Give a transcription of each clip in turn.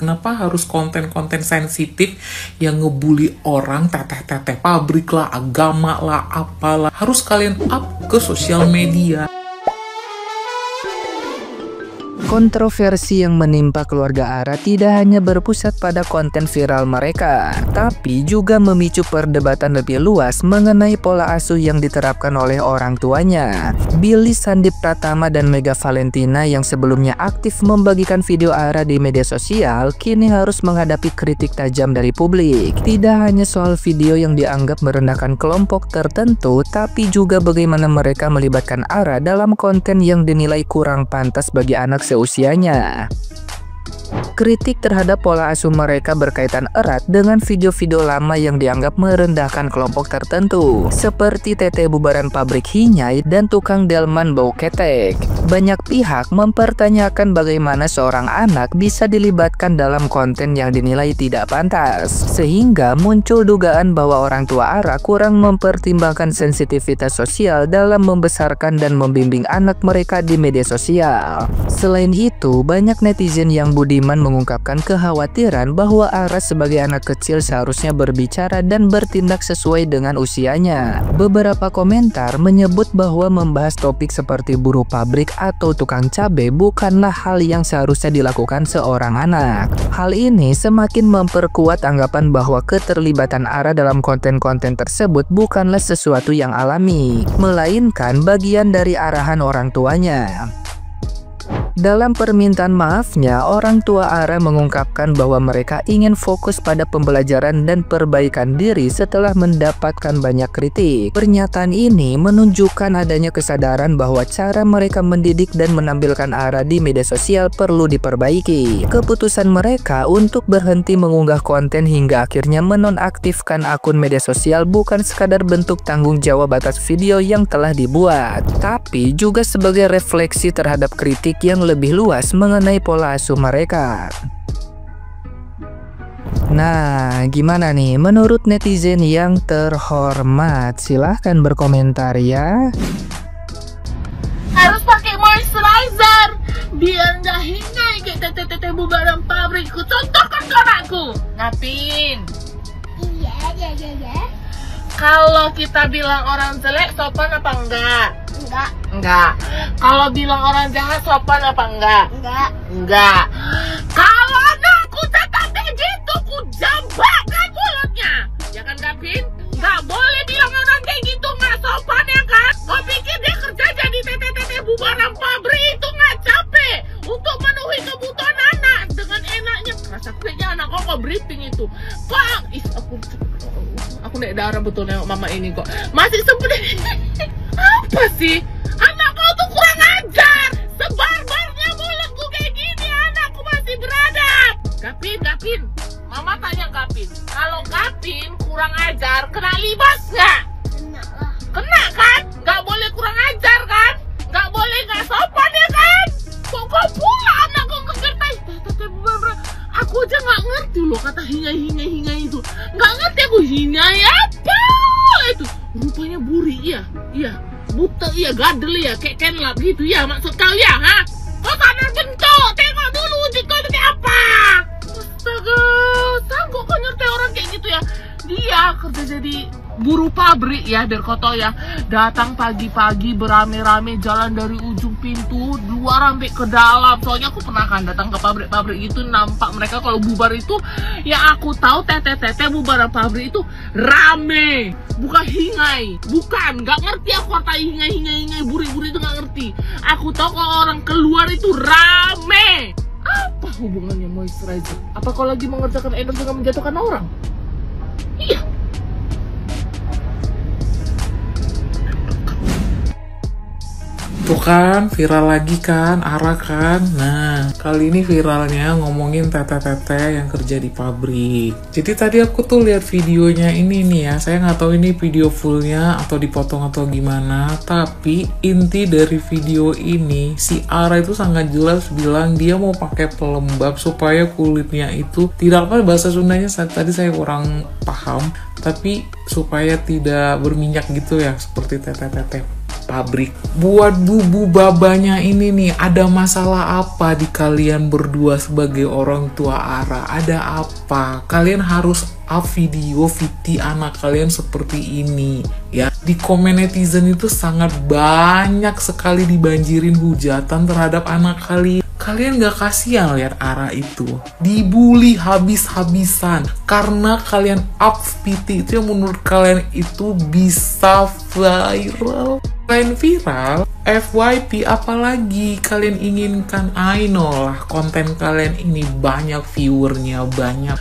Kenapa harus konten-konten sensitif yang ngebully orang, teteh-teteh pabrik lah, agama lah, apalah, harus kalian up ke sosial media? Kontroversi yang menimpa keluarga Ara tidak hanya berpusat pada konten viral mereka, tapi juga memicu perdebatan lebih luas mengenai pola asuh yang diterapkan oleh orang tuanya. Billy Sandip Pratama dan Mega Valentina yang sebelumnya aktif membagikan video Ara di media sosial, kini harus menghadapi kritik tajam dari publik. Tidak hanya soal video yang dianggap merendahkan kelompok tertentu, tapi juga bagaimana mereka melibatkan Ara dalam konten yang dinilai kurang pantas bagi anak seusianya. Kritik terhadap pola asuh mereka berkaitan erat dengan video-video lama yang dianggap merendahkan kelompok tertentu, seperti Teteh Bubaran Pabrik Hinyai dan Tukang Delman Bau Ketek. Banyak pihak mempertanyakan bagaimana seorang anak bisa dilibatkan dalam konten yang dinilai tidak pantas, sehingga muncul dugaan bahwa orang tua Ara kurang mempertimbangkan sensitivitas sosial dalam membesarkan dan membimbing anak mereka di media sosial. Selain itu, banyak netizen yang budiman mengungkapkan kekhawatiran bahwa Ara sebagai anak kecil seharusnya berbicara dan bertindak sesuai dengan usianya. Beberapa komentar menyebut bahwa membahas topik seperti buruh pabrik atau tukang cabai bukanlah hal yang seharusnya dilakukan seorang anak. Hal ini semakin memperkuat anggapan bahwa keterlibatan Ara dalam konten-konten tersebut bukanlah sesuatu yang alami, melainkan bagian dari arahan orang tuanya. Dalam permintaan maafnya, orang tua Ara mengungkapkan bahwa mereka ingin fokus pada pembelajaran dan perbaikan diri setelah mendapatkan banyak kritik. Pernyataan ini menunjukkan adanya kesadaran bahwa cara mereka mendidik dan menampilkan Ara di media sosial perlu diperbaiki. Keputusan mereka untuk berhenti mengunggah konten hingga akhirnya menonaktifkan akun media sosial bukan sekadar bentuk tanggung jawab atas video yang telah dibuat, tapi juga sebagai refleksi terhadap kritik yang lebih luas mengenai pola asuh mereka. Nah, gimana nih menurut netizen yang terhormat? Silahkan berkomentar ya. Harus pakai moisturizer biar nggak hinai kayak teteh bubaran pabrikku. Contohkan ke anakku. Ngapin? Iya. Kalau kita bilang orang jelek sopan apa enggak? Enggak. Kalau bilang orang jahat sopan apa enggak? Enggak. Kalau anakku tetap kayak gitu, ku jambakkan mulutnya. Ya kan, Gavin? Enggak boleh bilang orang kayak gitu, nggak sopan ya kan? Kau pikir dia kerja jadi teteh bubaran pabrik itu nggak capek untuk memenuhi kebutuhan anak dengan enaknya? Rasa kayaknya anak kok briefing itu. Pak, aku naik darah betul nengok mama ini kok. Masih seperti apa sih? Anak kau tuh kurang ajar. Sebar-barnya mulutku kayak gini, anakku masih beradab. Gapin. Mama tanya Gapin. Kalau Gapin kurang ajar, kena libas nggak? Kena kan? Nggak boleh kurang ajar kan? Nggak boleh nggak sopan ya kan? Kok pula anak kau ngegertai? Aku aja nggak ngerti loh kata hingai itu. Nggak ngerti aku hingai apa itu. Rupanya buri iya. Buta iya, gadel ya, kayak kenlap gitu ya maksud kau ya, ha? Kau sadar bentuk, tengok dulu wujud kau kayak apa. Astaga, sanggup kau nyertai orang kayak gitu ya? Dia kerja jadi buruh pabrik ya, biar kau tahu ya. Datang pagi-pagi berame-rame jalan dari ujung pintu luar sampai ke dalam. Soalnya aku pernah kan datang ke pabrik-pabrik itu, nampak mereka kalau bubar itu, yang aku tahu teteh bubaran pabrik itu rame, bukan hingai. Bukan, nggak ngerti aku kata hingai, buri-buri itu nggak ngerti. Aku tahu kalau orang keluar itu rame. Apa hubungannya moisturizer? Apa kau lagi mengerjakan endorse dengan menjatuhkan orang? Iya. Tuh kan, viral lagi kan, Ara kan. Nah, kali ini viralnya ngomongin teteh-teteh yang kerja di pabrik. Jadi tadi aku tuh lihat videonya ini nih ya. Saya nggak tahu ini video fullnya atau dipotong atau gimana. Tapi inti dari video ini, si Ara itu sangat jelas bilang dia mau pakai pelembab supaya kulitnya itu tidak apa bahasa Sundanya tadi saya kurang paham. Tapi supaya tidak berminyak gitu ya, seperti teteh-teteh pabrik. Buat bubu babanya ini nih, ada masalah apa di kalian berdua sebagai orang tua Ara? Ada apa? Kalian harus up video VT anak kalian seperti ini ya. Di komen netizen itu sangat banyak sekali dibanjirin hujatan terhadap anak kalian. Kalian gak kasihan lihat Ara itu dibully habis-habisan karena kalian up VT itu yang menurut kalian itu bisa viral. Selain viral, FYP apalagi kalian inginkan? I know lah, konten kalian ini banyak viewernya, banyak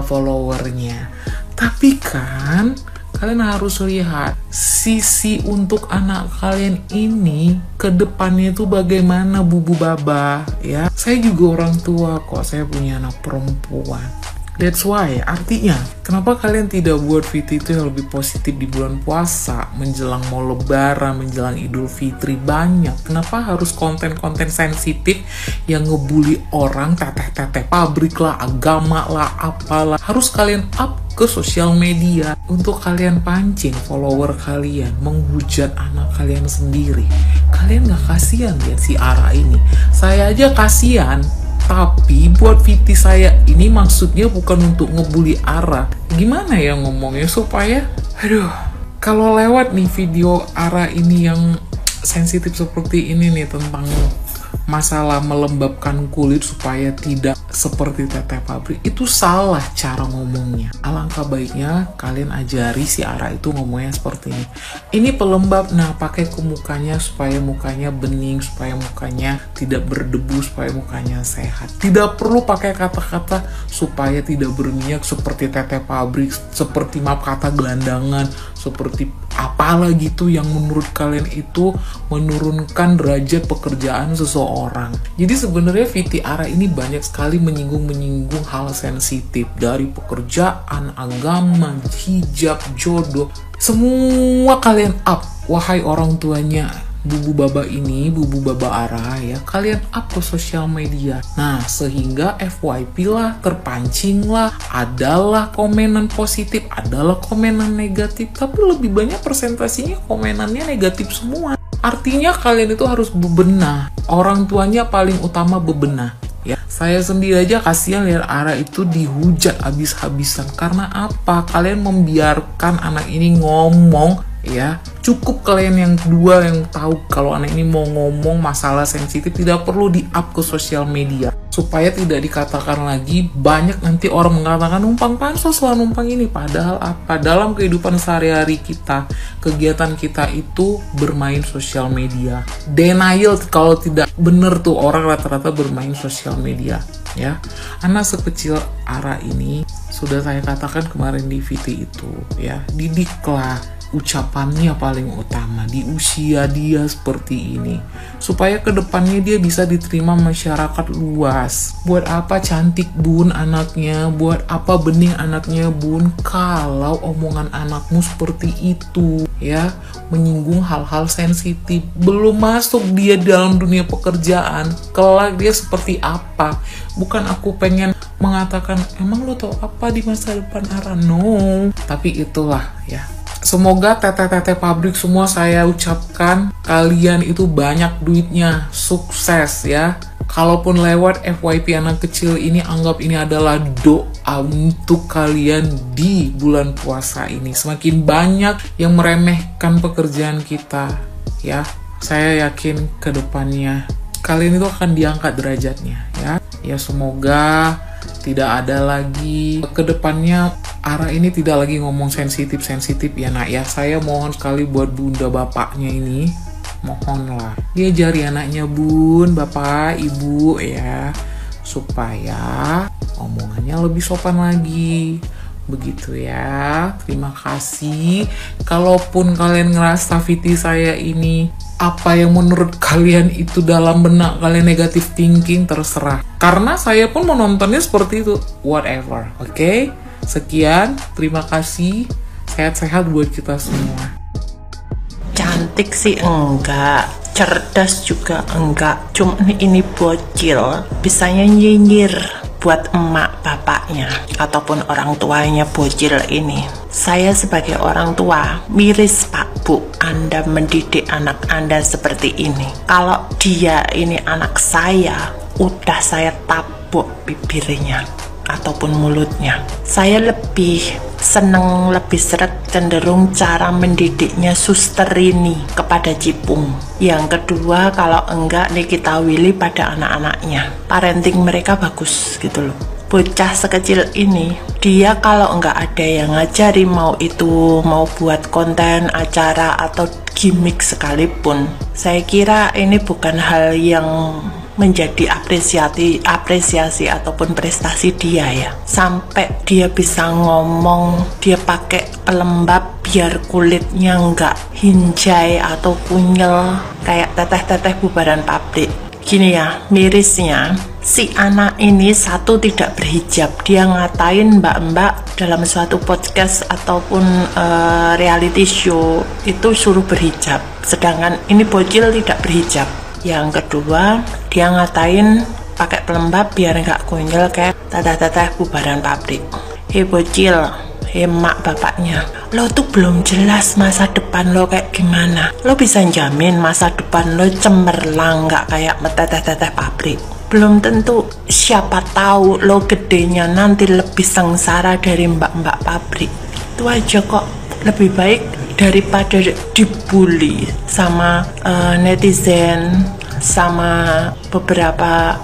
followernya. Tapi kan kalian harus lihat sisi untuk anak kalian ini ke depannya itu bagaimana, bubu baba ya. Saya juga orang tua kok, saya punya anak perempuan. That's why, artinya kenapa kalian tidak buat VT itu yang lebih positif di bulan puasa, menjelang mau lebaran, menjelang Idul Fitri banyak. Kenapa harus konten-konten sensitif yang ngebully orang, teteh-teteh pabrik lah, agama lah, apalah. Harus kalian up ke sosial media untuk kalian pancing follower kalian, menghujat anak kalian sendiri. Kalian gak kasihan lihat si Ara ini? Saya aja kasihan. Tapi buat VT saya ini maksudnya bukan untuk ngebully Ara. Gimana ya ngomongnya supaya, kalau lewat nih video Ara ini yang sensitif seperti ini nih tentang masalah melembabkan kulit supaya tidak seperti teteh pabrik, itu salah cara ngomongnya. Alangkah baiknya kalian ajari si Ara itu ngomongnya seperti ini. Ini pelembab, nah pakai ke mukanya supaya mukanya bening, supaya mukanya tidak berdebu, supaya mukanya sehat. Tidak perlu pakai kata-kata supaya tidak berminyak seperti teteh pabrik, seperti maaf kata gelandangan, seperti apalah gitu yang menurut kalian itu menurunkan derajat pekerjaan seseorang. Jadi sebenarnya VT Ara ini banyak sekali menyinggung hal sensitif dari pekerjaan, agama, hijab, jodoh. Semua kalian up, wahai orang tuanya bubu baba ini, bubu baba Ara ya, kalian up ke sosial media. Nah, sehingga FYP lah, terpancing lah, adalah komenan positif, adalah komenan negatif, tapi lebih banyak presentasinya komenannya negatif semua. Artinya kalian itu harus bebenah. Orang tuanya paling utama bebenah. Ya, saya sendiri aja kasihan lihat Ara itu dihujat habis-habisan. Karena apa? Kalian membiarkan anak ini ngomong. Ya, cukup kalian yang kedua yang tahu kalau anak ini mau ngomong masalah sensitif, tidak perlu di-up ke sosial media supaya tidak dikatakan lagi banyak nanti orang mengatakan numpang pansos lah, numpang ini. Padahal apa? Dalam kehidupan sehari-hari kita, kegiatan kita itu bermain sosial media. Denial kalau tidak bener tuh orang rata-rata bermain sosial media. Ya, anak sekecil Ara ini sudah saya katakan kemarin di VT itu ya, didiklah ucapannya paling utama di usia dia seperti ini supaya kedepannya dia bisa diterima masyarakat luas. Buat apa cantik bun anaknya, buat apa bening anaknya bun, kalau omongan anakmu seperti itu ya, menyinggung hal-hal sensitif. Belum masuk dia dalam dunia pekerjaan, kelak dia seperti apa. Bukan aku pengen mengatakan emang lo tau apa di masa depan Ara, no, tapi itulah ya. Semoga teteh-teteh pabrik semua saya ucapkan kalian itu banyak duitnya, sukses ya. Kalaupun lewat FYP anak kecil ini, anggap ini adalah doa untuk kalian di bulan puasa ini. Semakin banyak yang meremehkan pekerjaan kita ya, saya yakin ke depannya kalian itu akan diangkat derajatnya ya. Ya semoga tidak ada lagi ke depannya Ara ini tidak lagi ngomong sensitif ya nak ya. Saya mohon sekali buat bunda bapaknya ini, mohonlah diajari anaknya bun, bapak, ibu ya, supaya omongannya lebih sopan lagi. Begitu ya. Terima kasih. Kalaupun kalian ngerasa VT saya ini apa yang menurut kalian itu dalam benak kalian negatif thinking, terserah. Karena saya pun menontonnya seperti itu. Whatever. Oke? Sekian, terima kasih. Sehat-sehat buat kita semua. Cantik sih enggak, cerdas juga enggak. Cuma ini bocil, bisanya nyinyir. buat emak bapaknya ataupun orang tuanya bocil ini. Saya sebagai orang tua miris Pak Bu, Anda mendidik anak Anda seperti ini. Kalau dia ini anak saya, udah saya tabok bibirnya ataupun mulutnya. Saya lebih seneng, lebih seret cenderung cara mendidiknya Suster Rini kepada Cipung. Yang kedua, kalau enggak Nikita Willy pada anak-anaknya. Parenting mereka bagus gitu loh. Bocah sekecil ini, dia kalau enggak ada yang ngajari, mau itu mau buat konten, acara atau gimmick sekalipun, saya kira ini bukan hal yang menjadi apresiasi ataupun prestasi dia ya. Sampai dia bisa ngomong, dia pakai pelembab biar kulitnya nggak hinjai atau kunyel kayak teteh-teteh bubaran pabrik. Gini ya, mirisnya si anak ini satu tidak berhijab. Dia ngatain mbak-mbak dalam suatu podcast ataupun reality show itu suruh berhijab, sedangkan ini bocil tidak berhijab. Yang kedua, dia ngatain pakai pelembab biar nggak kunyel kayak teteh-teteh bubaran pabrik. Hei bocil, hei mak bapaknya, lo tuh belum jelas masa depan lo kayak gimana. Lo bisa jamin masa depan lo cemerlang nggak kayak teteh-teteh pabrik? Belum tentu. Siapa tahu lo gedenya nanti lebih sengsara dari mbak-mbak pabrik. Itu aja kok. Lebih baik daripada dibully sama netizen, sama beberapa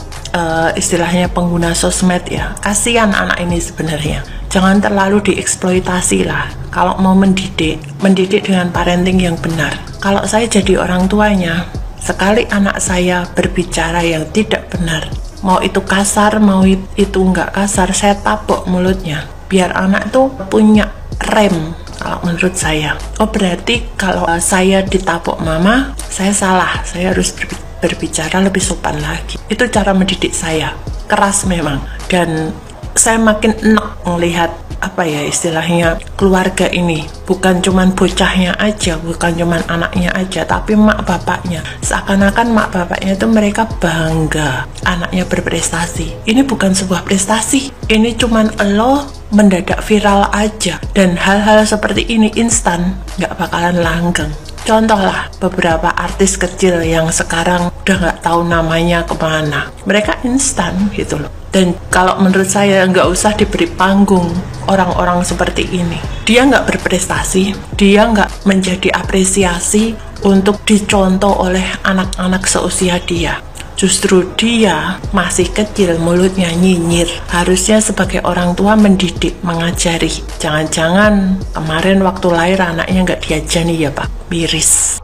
istilahnya pengguna sosmed ya. Kasihan anak ini sebenarnya. Jangan terlalu dieksploitasi lah. Kalau mau mendidik dengan parenting yang benar. Kalau saya jadi orang tuanya, sekali anak saya berbicara yang tidak benar, mau itu kasar, mau itu nggak kasar, saya tabok mulutnya. Biar anak tuh punya rem. Kalau menurut saya, oh berarti kalau saya ditabok mama, saya salah, saya harus berbicara lebih sopan lagi. Itu cara mendidik saya, keras memang. Dan saya makin enak melihat apa ya istilahnya keluarga ini, bukan cuman bocahnya aja, bukan cuman anaknya aja, tapi mak bapaknya. Seakan-akan mak bapaknya itu mereka bangga anaknya berprestasi. Ini bukan sebuah prestasi, ini cuman lo mendadak viral aja, dan hal-hal seperti ini instan, nggak bakalan langgeng. Contohlah beberapa artis kecil yang sekarang udah nggak tahu namanya kemana, mereka instan gitu loh. Dan kalau menurut saya nggak usah diberi panggung orang-orang seperti ini. Dia nggak berprestasi, dia nggak menjadi apresiasi untuk dicontoh oleh anak-anak seusia dia. Justru dia masih kecil, mulutnya nyinyir. Harusnya sebagai orang tua mendidik, mengajari. Jangan-jangan kemarin waktu lahir anaknya nggak diajari ya Pak. Miris.